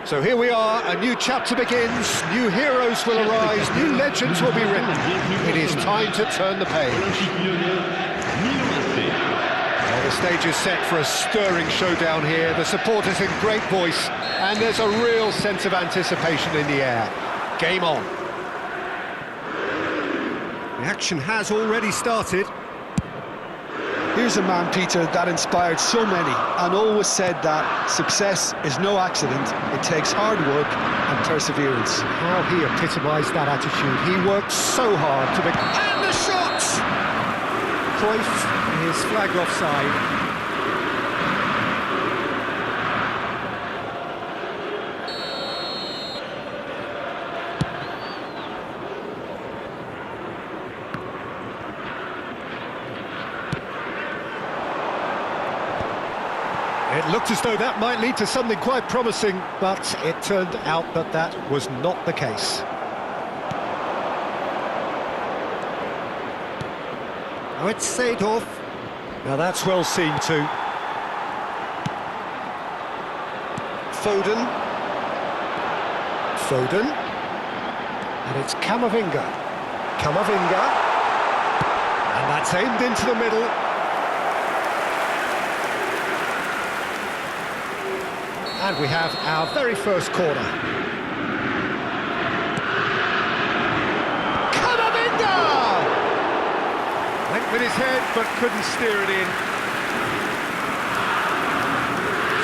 So here we are, a new chapter begins, new heroes will arise, new legends will be written. It is time to turn the page. Well, the stage is set for a stirring showdown here, the supporters in great voice, and there's a real sense of anticipation in the air. Game on. The action has already started. Here's a man, Peter, that inspired so many and always said that success is no accident, it takes hard work and perseverance. How he epitomised that attitude. He worked so hard to be... And the shot! Cruyff is flagged offside. It looked as though that might lead to something quite promising, but it turned out that that was not the case. Now it's Seedorf. Now that's well seen too. Foden. And it's Camavinga. And that's aimed into the middle. And we have our very first corner. Camavinga! Went with his head, but couldn't steer it in.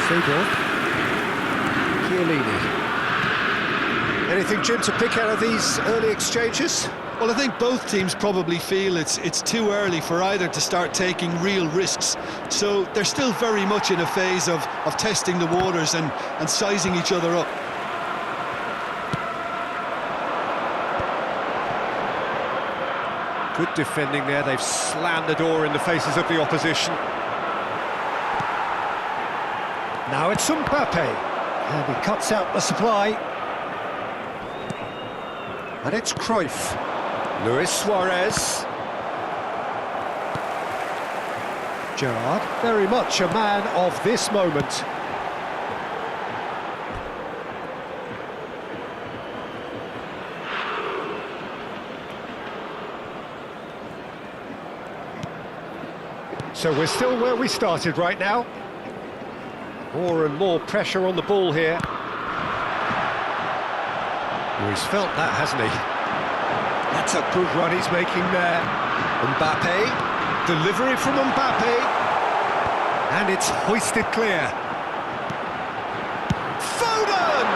Seedorf. Chiellini. Anything, Jim, to pick out of these early exchanges? Well, I think both teams probably feel it's too early for either to start taking real risks. So they're still very much in a phase of testing the waters and sizing each other up. Good defending there, they've slammed the door in the faces of the opposition. Now it's Mbappe, and he cuts out the supply. And it's Cruyff. Luis Suarez. Gerrard, very much a man of this moment. So we're still where we started right now. More and more pressure on the ball here. Oh, he's felt that, hasn't he? That's a good run he's making there. Mbappe, delivery from Mbappe, and it's hoisted clear. Foden!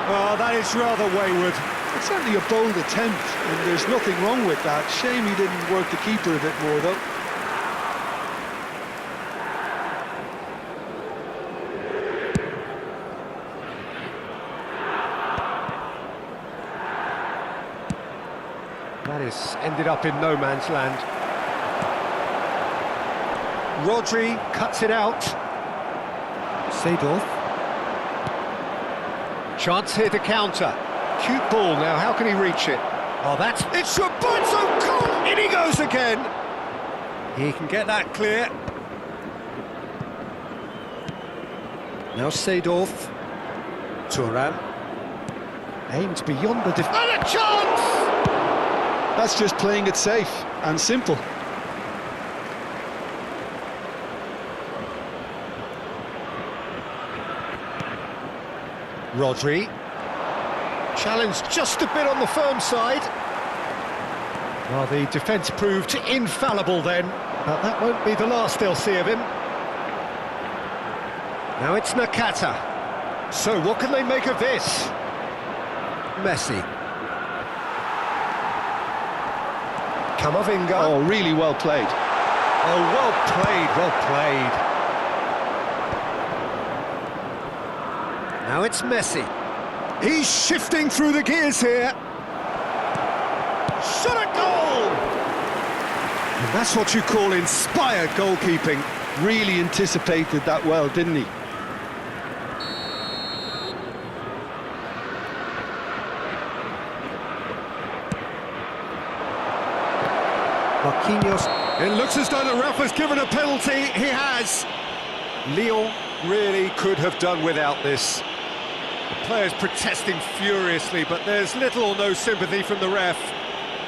Oh, that is rather wayward. It's certainly a bold attempt, and there's nothing wrong with that. Shame he didn't work the keeper a bit more, though. That has ended up in no man's land. Rodri cuts it out. Seedorf. Chance here to counter. Cute ball now, how can he reach it? Oh, that's... It's Roberto Cool! In he goes again! He can get that clear. Now Seedorf. Thuram. Aimed beyond the defence. And a chance! That's just playing it safe and simple. Rodri. Challenged just a bit on the firm side. Well, the defence proved infallible then, but that won't be the last they'll see of him. Now it's Nakata. So what can they make of this? Messi. Camavinga. Oh, really well played. Oh, well played, well played. Now it's Messi. He's shifting through the gears here. Shot a goal! And that's what you call inspired goalkeeping. Really anticipated that well, didn't he? Marquinhos. It looks as though the ref has given a penalty. He has. Lyon really could have done without this. Players protesting furiously, but there's little or no sympathy from the ref.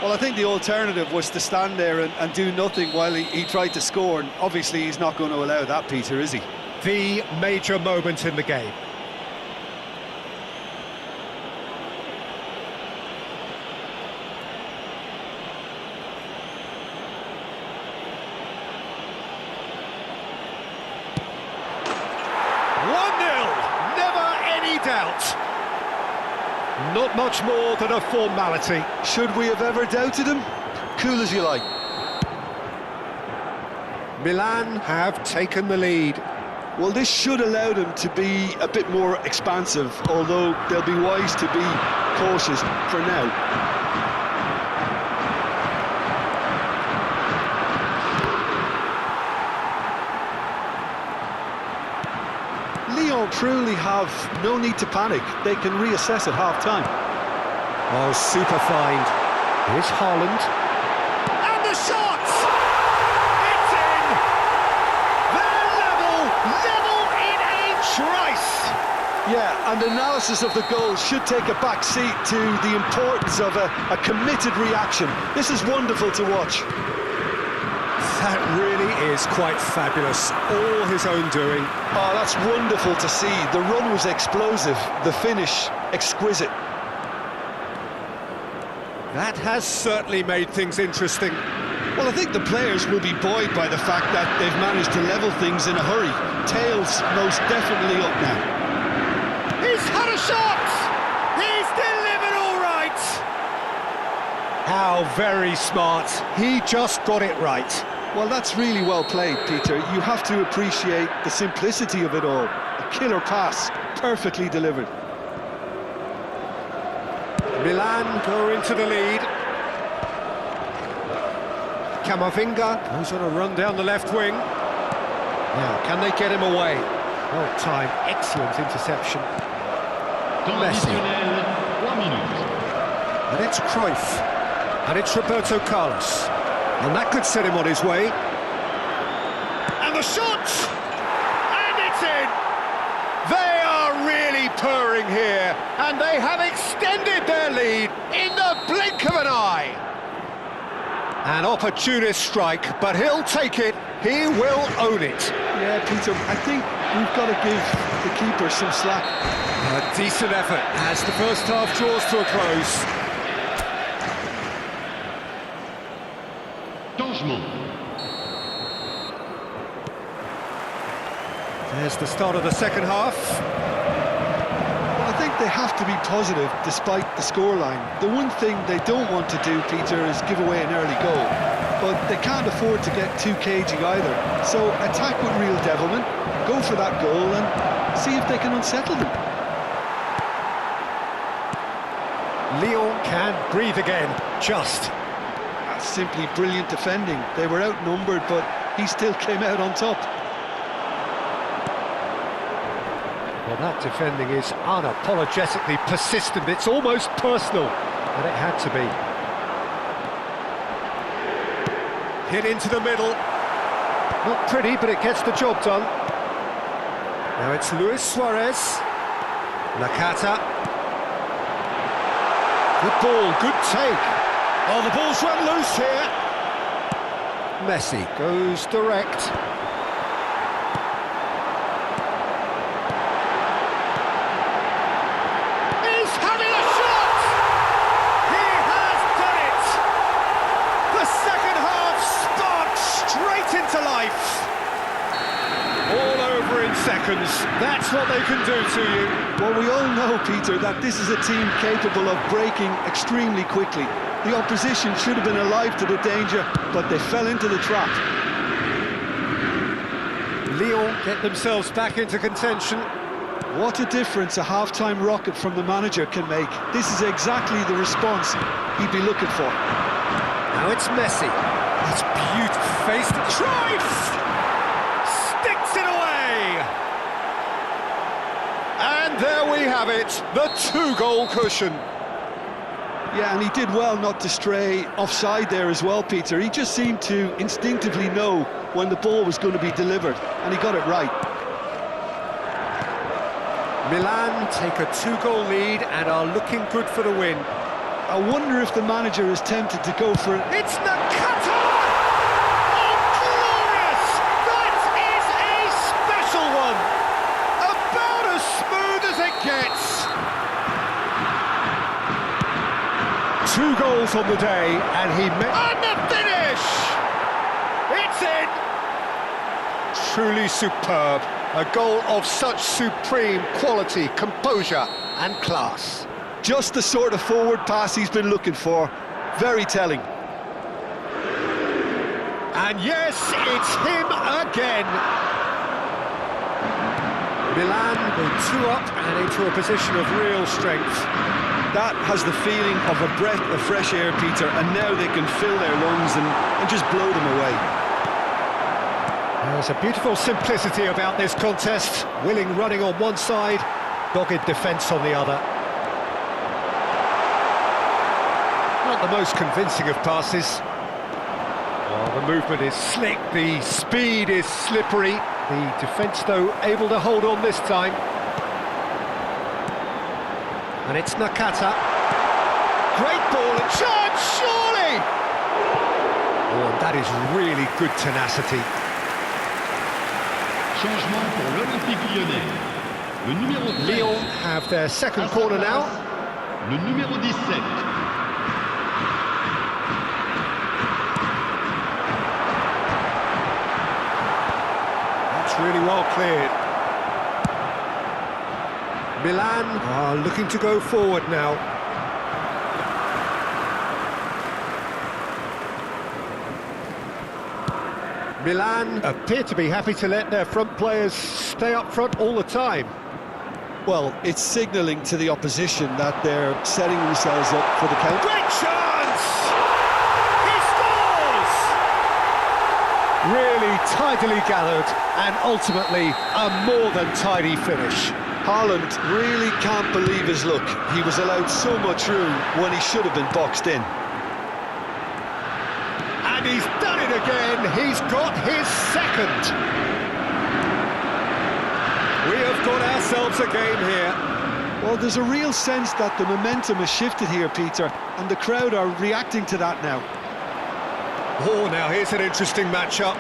Well, I think the alternative was to stand there and do nothing while he tried to score, and obviously he's not going to allow that, Peter, is he? The major moment in the game. Doubt. Not much more than a formality. Should we have ever doubted him? Cool as you like. Milan have taken the lead. Well, this should allow them to be a bit more expansive, although they'll be wise to be cautious for now. Lyon truly have no need to panic. They can reassess at half-time. Oh, super find. Here's Haaland. And the shot! It's in! They're level in a trice! Yeah, and analysis of the goal should take a back seat to the importance of a committed reaction. This is wonderful to watch. That really is quite fabulous. All his own doing. Oh, that's wonderful to see. The run was explosive, the finish exquisite. That has certainly made things interesting. Well, I think the players will be buoyed by the fact that they've managed to level things in a hurry. Tails most definitely up now. He's had a shot! He's delivered all right! How very smart. He just got it right. Well, that's really well played, Peter. You have to appreciate the simplicity of it all. A killer pass, perfectly delivered. Milan go into the lead. Camavinga goes on a run down the left wing. Now, can they get him away? Well timed, excellent interception. Messi. And it's Cruyff. And it's Roberto Carlos. And that could set him on his way. And the shot! And it's in! They are really purring here. And they have extended their lead in the blink of an eye. An opportunist strike, but he'll take it. He will own it. Yeah, Peter, I think we've got to give the keeper some slack. A decent effort as the first half draws to a close. There's the start of the second half. Well, I think they have to be positive despite the scoreline. The one thing they don't want to do, Peter, is give away an early goal. But they can't afford to get too cagey either. So attack with real devilment, go for that goal and see if they can unsettle them. Lyon can breathe again, just. That's simply brilliant defending. They were outnumbered, but he still came out on top. Well, that defending is unapologetically persistent. It's almost personal, and it had to be. Hit into the middle. Not pretty, but it gets the job done. Now it's Luis Suarez. Nakata. Good ball, good take. Oh, the ball's run loose here. Messi goes direct. He's having a shot! He has done it! The second half sparked straight into life. All over in seconds. That's what they can do to you. Well, we all know, Peter, that this is a team capable of breaking extremely quickly. The opposition should have been alive to the danger, but they fell into the trap. Lyon get themselves back into contention. What a difference a half-time rocket from the manager can make. This is exactly the response he'd be looking for. Now it's Messi. That's beautiful. Faced Cruyff! Sticks it away! And there we have it, the two-goal cushion. Yeah, and he did well not to stray offside there as well, Peter. He just seemed to instinctively know when the ball was going to be delivered, and he got it right. Milan take a 2-goal lead and are looking good for the win. I wonder if the manager is tempted to go for it. It's Nakata! Oh, glorious! That is a special one! About as smooth as it gets! 2 goals on the day, and he and the finish! It's in! Truly superb. A goal of such supreme quality, composure and class. Just the sort of forward pass he's been looking for. Very telling. And yes, it's him again. Milan go 2 up and into a position of real strength. That has the feeling of a breath of fresh air, Peter, and now they can fill their lungs and just blow them away. There's a beautiful simplicity about this contest. Willing running on one side, dogged defence on the other. Not the most convincing of passes. Oh, the movement is slick, the speed is slippery. The defence, though, able to hold on this time. And it's Nakata. Great ball and chance, surely! Oh, and that is really good tenacity. Changement pour l'Olympique Lyonnais. Le numéro 13. Lyon have their second corner now. Le numéro 17. That's really well cleared. Milan are looking to go forward now. Milan appear to be happy to let their front players stay up front all the time. Well, it's signalling to the opposition that they're setting themselves up for the counter. Great chance! He scores! Really tidily gathered and ultimately a more than tidy finish. Haaland really can't believe his luck. He was allowed so much room when he should have been boxed in. And he's done it again. He's got his second. We have got ourselves a game here. Well, there's a real sense that the momentum has shifted here, Peter, and the crowd are reacting to that now. Oh, now here's an interesting matchup.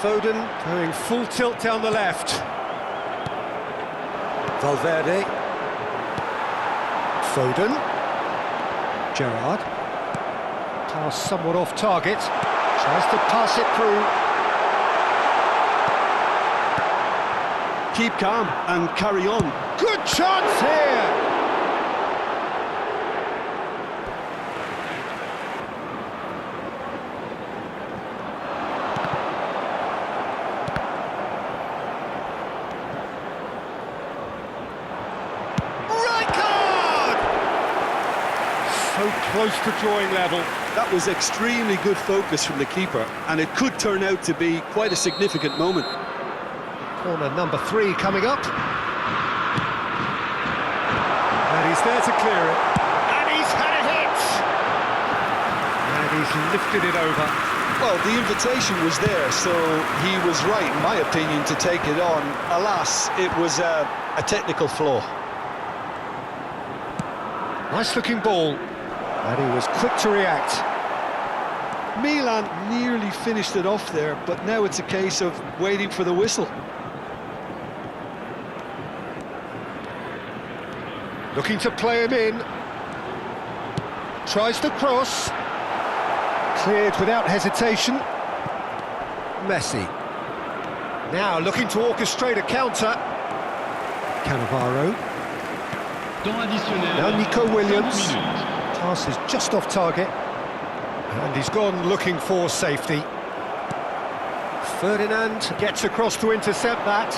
Foden going full tilt down the left. Valverde. Foden. Gerrard. Pass somewhat off target. Tries to pass it through. Keep calm and carry on. Good chance here! So close to drawing level. That was extremely good focus from the keeper, and it could turn out to be quite a significant moment. Corner number 3 coming up. And he's there to clear it. And he's had a hit! And he's lifted it over. Well, the invitation was there, so he was right, in my opinion, to take it on. Alas, it was a technical flaw. Nice looking ball. And he was quick to react. Milan nearly finished it off there, but now it's a case of waiting for the whistle. Looking to play him in. Tries to cross. Cleared without hesitation. Messi. Now looking to orchestrate a counter. Cannavaro. Now Nico Williams. Pass is just off target. And he's gone looking for safety. Ferdinand gets across to intercept that.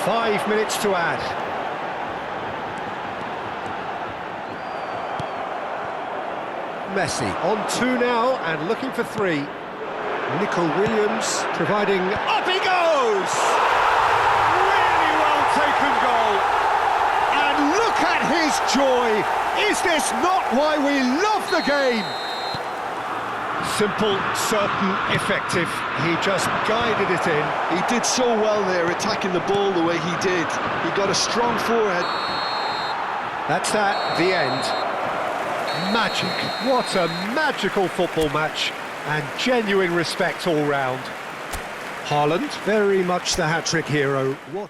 Five minutes to add. Messi on 2 now and looking for 3. Nico Williams providing... Up he goes! Really well taken goal. And look at his joy. Is this not why we love the game? Simple, certain, effective. He just guided it in. He did so well there, attacking the ball the way he did. He got a strong forehead. That's that, the end. Magic. What a magical football match. And genuine respect all round. Haaland, very much the hat-trick hero. What